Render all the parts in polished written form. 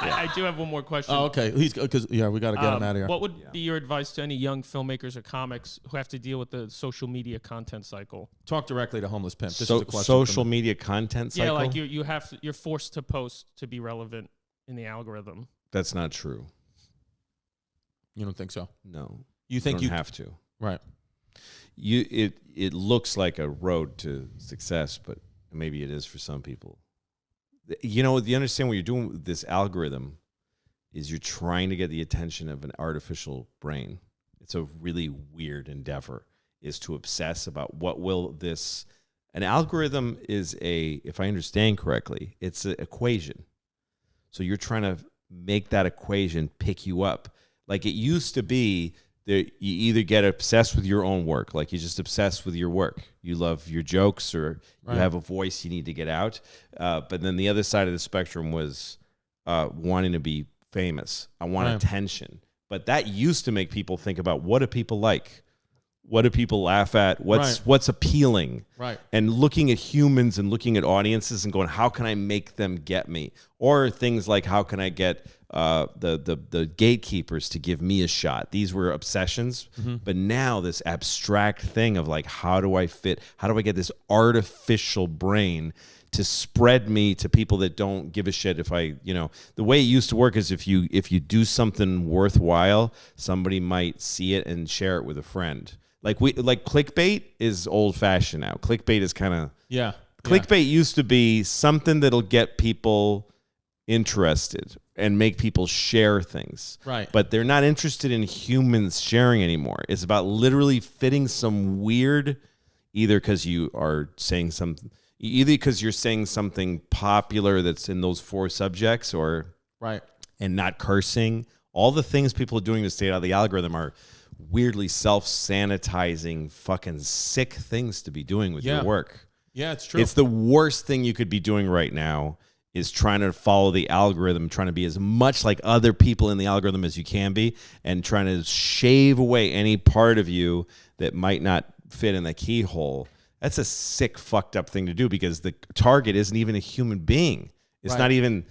I do have one more question. Oh, okay. He's because we got to get him out of here. What would be your advice to any young filmmakers or comics who have to deal with the social media content cycle? Talk directly to Homeless Pimp. This is So, a question social media content cycle? Yeah, like you're forced to post to be relevant in the algorithm. That's not true. You don't think so? No. You think you don't have to. Right. It looks like a road to success, but maybe it is for some people. You understand what you're doing with this algorithm is you're trying to get the attention of an artificial brain. It's a really weird endeavor, is to obsess about what will this... An algorithm is if I understand correctly, it's an equation. So you're trying to make that equation pick you up. Like it used to be that you either get obsessed with your own work, like you're just obsessed with your work. You love your jokes or you have a voice you need to get out. But then the other side of the spectrum was wanting to be famous. I want attention. But that used to make people think about what do people like? What do people laugh at? What's appealing? Right. And looking at humans and looking at audiences and going, how can I make them get me? Or things like, how can I get the gatekeepers to give me a shot? These were obsessions. Mm-hmm. But now this abstract thing of like, how do I fit? How do I get this artificial brain to spread me to people that don't give a shit if I, the way it used to work is if you do something worthwhile, somebody might see it and share it with a friend. Like clickbait is old fashioned now. Clickbait is kind of Clickbait used to be something that'll get people interested and make people share things. Right. But they're not interested in humans sharing anymore. It's about literally fitting some weird, either because you are saying something, either because you're saying something popular that's in those 4 subjects, or and not cursing. All the things people are doing to stay out of the algorithm are weirdly self-sanitizing, fucking sick things to be doing with your work. Yeah, it's true. It's the worst thing you could be doing right now is trying to follow the algorithm, trying to be as much like other people in the algorithm as you can be, and trying to shave away any part of you that might not fit in the keyhole. That's a sick, fucked up thing to do because the target isn't even a human being. It's not even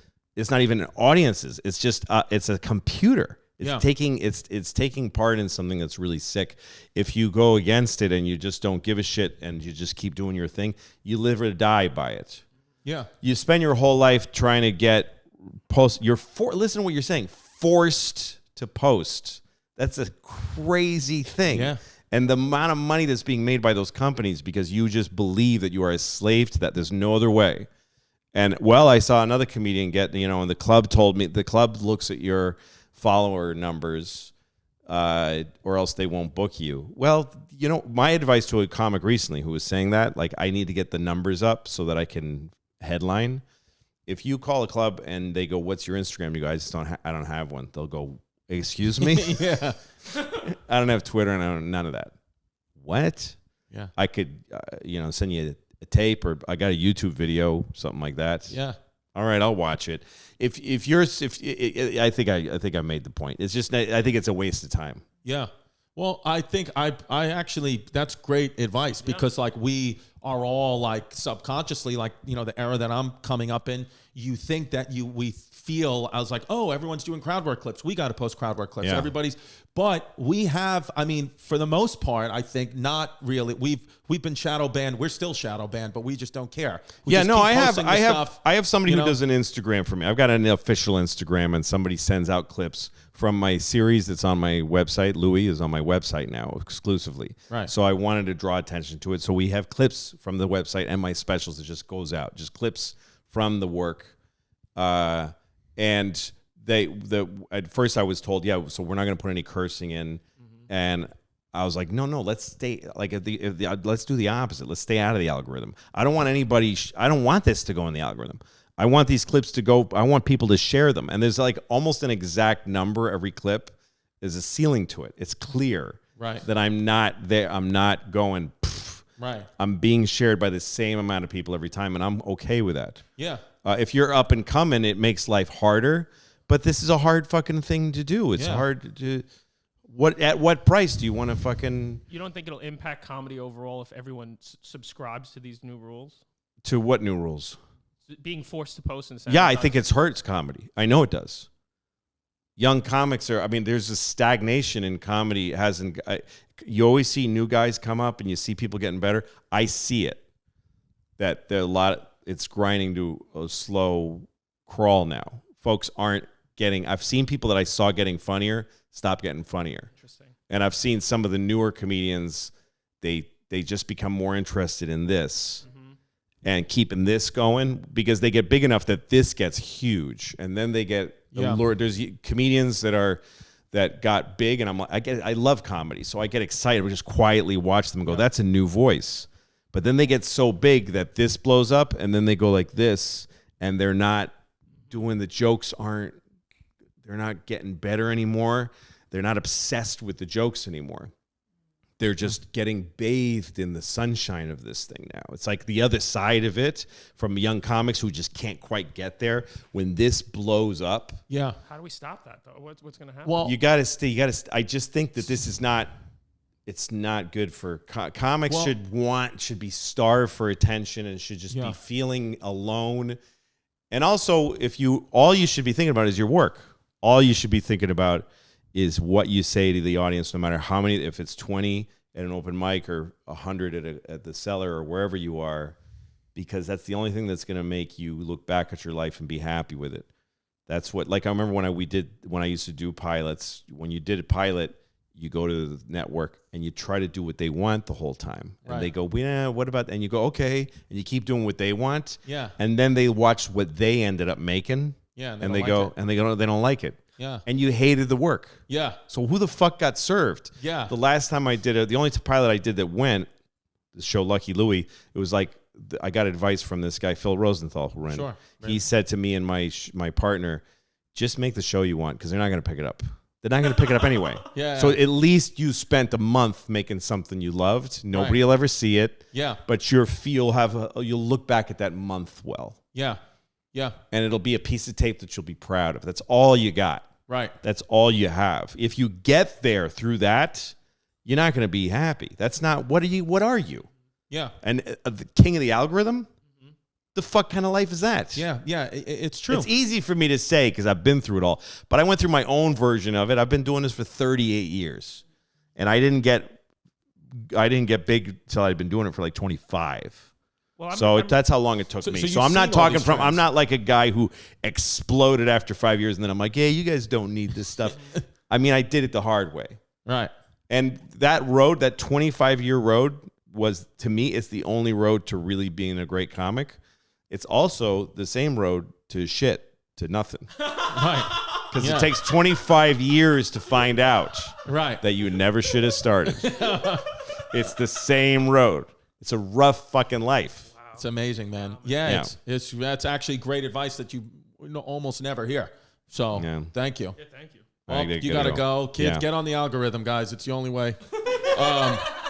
audiences. It's just it's a computer. It's taking part in something that's really sick. If you go against it and you just don't give a shit and you just keep doing your thing, you live or die by it. Yeah. You spend your whole life trying to get post. Listen to what you're saying. Forced to post. That's a crazy thing. Yeah. And the amount of money that's being made by those companies because you just believe that you are a slave to that. There's no other way. And I saw another comedian get, and the club told me, the club looks at your follower numbers or else they won't book you. Well, my advice to a comic recently who was saying that, like, I need to get the numbers up so that I can headline. If you call a club and they go, what's your Instagram? You go, I don't have one. They'll go, excuse me? Yeah. I don't have Twitter and none of that. What? Yeah. I could, send you a tape, or I got a YouTube video, something like that. Yeah. All right, I'll watch it. I think I made the point. It's just, I think it's a waste of time. Yeah. Well, I think I actually, that's great advice because like we are all like subconsciously, like, the era that I'm coming up in, you think that we feel, I was like, oh, everyone's doing crowd work clips. We got to post crowd work clips. Yeah. But we have, for the most part, I think not really. We've been shadow banned. We're still shadow banned, but we just don't care. I have somebody who does an Instagram for me. I've got an official Instagram, and somebody sends out clips from my series that's on my website. Louis is on my website now exclusively. Right. So I wanted to draw attention to it. So we have clips from the website and my specials that just goes out, just clips from the work. And at first I was told, so we're not going to put any cursing in. Mm-hmm. And I was like, no, let's stay like let's do the opposite. Let's stay out of the algorithm. I don't want anybody. I don't want this to go in the algorithm. I want these clips to go. I want people to share them. And there's like almost an exact number every clip. There's a ceiling to it. It's clear that I'm not there. I'm not going. Right. I'm being shared by the same amount of people every time, and I'm okay with that. Yeah. If you're up and coming, it makes life harder. But this is a hard fucking thing to do. It's hard to. At what price do you want to fucking? You don't think it'll impact comedy overall if everyone subscribes to these new rules? To what new rules? being forced to post and Yeah, I think it hurts comedy. I know it does. Young comics are, I mean, there's a stagnation in comedy. It hasn't, you always see new guys come up and you see people getting better. I see it. That there are a lot, it's grinding to a slow crawl now. Folks aren't getting, I've seen people that I saw getting funnier stop getting funnier. Interesting. And I've seen some of the newer comedians, they just become more interested in this and keeping this going because they get big enough that this gets huge. And then they get, there's comedians that got big, and I'm like, I love comedy, so I get excited. We just quietly watch them and go, that's a new voice. But then they get so big that this blows up, and then they go like this, and they're not doing the jokes they're not getting better anymore. They're not obsessed with the jokes anymore. They're just getting bathed in the sunshine of this thing now. It's like the other side of it from young comics who just can't quite get there. When this blows up, Yeah. How do we stop that though? What's going to happen? Well, you got to stay. I just think that this is not. It's not good for comics. Should be starved for attention and should just be feeling alone. And also, all you should be thinking about is your work. All you should be thinking about is what you say to the audience, no matter how many, if it's 20 at an open mic or 100 at the cellar or wherever you are, because that's the only thing that's going to make you look back at your life and be happy with it. That's what, like, I remember when I used to do pilots, when you did a pilot, you go to the network and you try to do what they want the whole time. And they go, yeah, what about, and you go, okay. And you keep doing what they want. Yeah. And then they watch what they ended up making. Yeah. And they go, they don't like it. Yeah. And you hated the work. Yeah. So who the fuck got served? Yeah. The last time I did it, the only pilot I did that went, the show Lucky Louie, it was like, I got advice from this guy, Phil Rosenthal, who ran it. He said to me and my partner, just make the show you want because they're not going to pick it up. They're not going to pick it up anyway. So at least you spent a month making something you loved. Nobody will ever see it. Yeah. But you'll look back at that month well. Yeah. Yeah. And it'll be a piece of tape that you'll be proud of. That's all you got. Right. That's all you have. If you get there through that, you're not going to be happy. That's not, what are you? Yeah. And the king of the algorithm? The fuck kind of life is that? Yeah. Yeah. It's true. It's easy for me to say because I've been through it all. But I went through my own version of it. I've been doing this for 38 years. And I didn't get big till I'd been doing it for like 25. Well, that's how long it took me. So I'm not talking from, I'm not like a guy who exploded after 5 years and then I'm like, yeah, you guys don't need this stuff. I mean, I did it the hard way. Right. And that road, that 25-year road was, to me, it's the only road to really being a great comic. It's also the same road to shit, to nothing. Right. Because it takes 25 years to find out that you never should have started. It's the same road. It's a rough fucking life. Wow. It's amazing, man. Yeah. That's actually great advice that you almost never hear. So thank you. Yeah, thank you. Well, you got to go. Kids, get on the algorithm, guys. It's the only way.